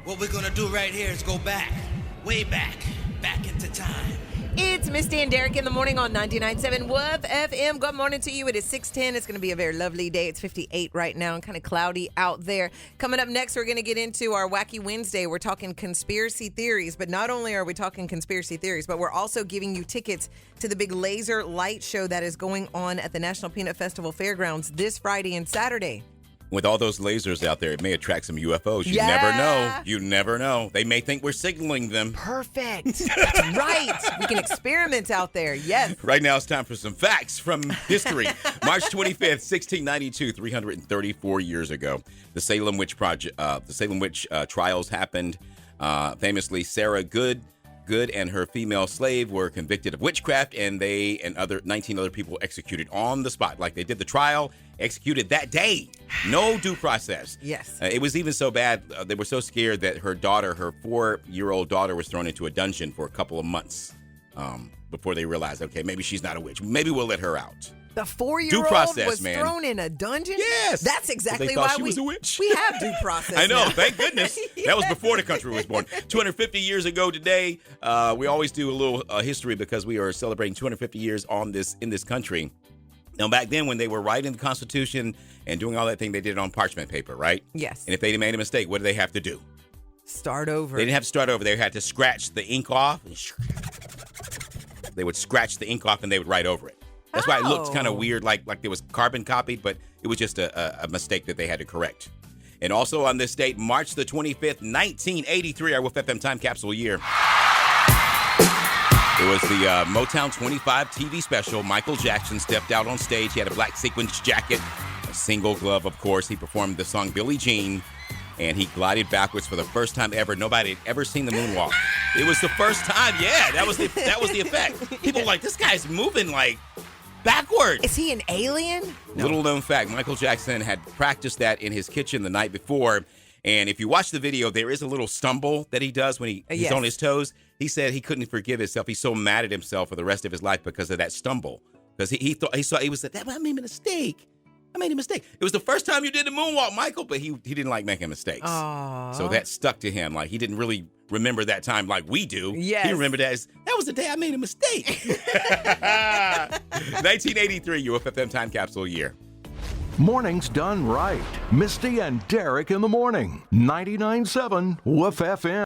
What we're gonna do right here is go back, way back into time. It's Misty and Derrick in the morning on 99.7 WOOF FM. Good morning to you. It is 6:10. It's going to be a very lovely day. It's 58 right now and kind of cloudy out there. Coming up next, we're going to get into our Wacky Wednesday. We're talking conspiracy theories, but not only are we talking conspiracy theories, but we're also giving you tickets to the big laser light show that is going on at the National Peanut Festival Fairgrounds this Friday and Saturday. With all those lasers out there, it may attract some UFOs. You never know. You never know. They may think we're signaling them. Perfect. That's right. We can experiment out there. Yes. Right now, it's time for some facts from history. March 25th, 1692, 334 years ago, the Salem Witch trials happened. Famously, Sarah Good and her female slave were convicted of witchcraft, and they and 19 other people executed on the spot. Like, they did the trial, executed that day. No due process. Yes. It was even so bad, they were so scared that her 4-year-old daughter, was thrown into a dungeon for a couple of months before they realized, okay, maybe she's not a witch. Maybe we'll let her out. The 4-year-old was thrown in a dungeon? Yes. That's exactly why she was a witch. We have due process. I know. Now. Thank goodness. Yes. That was before the country was born. 250 years ago today, we always do a little history because we are celebrating 250 years in this country. Now, back then, when they were writing the Constitution and doing all that thing, they did it on parchment paper, right? Yes. And if they made a mistake, what did they have to do? Start over. They didn't have to start over. They had to scratch the ink off. They would scratch the ink off and they would write over it. That's why it looked kind of weird, like it was carbon copied, but it was just a mistake that they had to correct. And also on this date, March the 25th, 1983, our WOOF FM Time Capsule year. It was the Motown 25 TV special. Michael Jackson stepped out on stage. He had a black sequins jacket, a single glove, of course. He performed the song Billie Jean, and he glided backwards for the first time ever. Nobody had ever seen the moonwalk. It was the first time. Yeah, that was the effect. People were like, this guy's moving like backwards. Is he an alien? No. Little known fact, Michael Jackson had practiced that in his kitchen the night before. And if you watch the video, there is a little stumble that he does when he's on his toes. He said he couldn't forgive himself. He's so mad at himself for the rest of his life because of that stumble. Because he was like, I made a mistake. It was the first time you did the moonwalk, Michael, but he didn't like making mistakes. Aww. So that stuck to him. Like, he didn't really remember that time like we do. Yes. He remembered that was the day I made a mistake. 1983, WOOF FM Time Capsule year. Mornings done right. Misty and Derrick in the morning. 99.7 WOOF FM.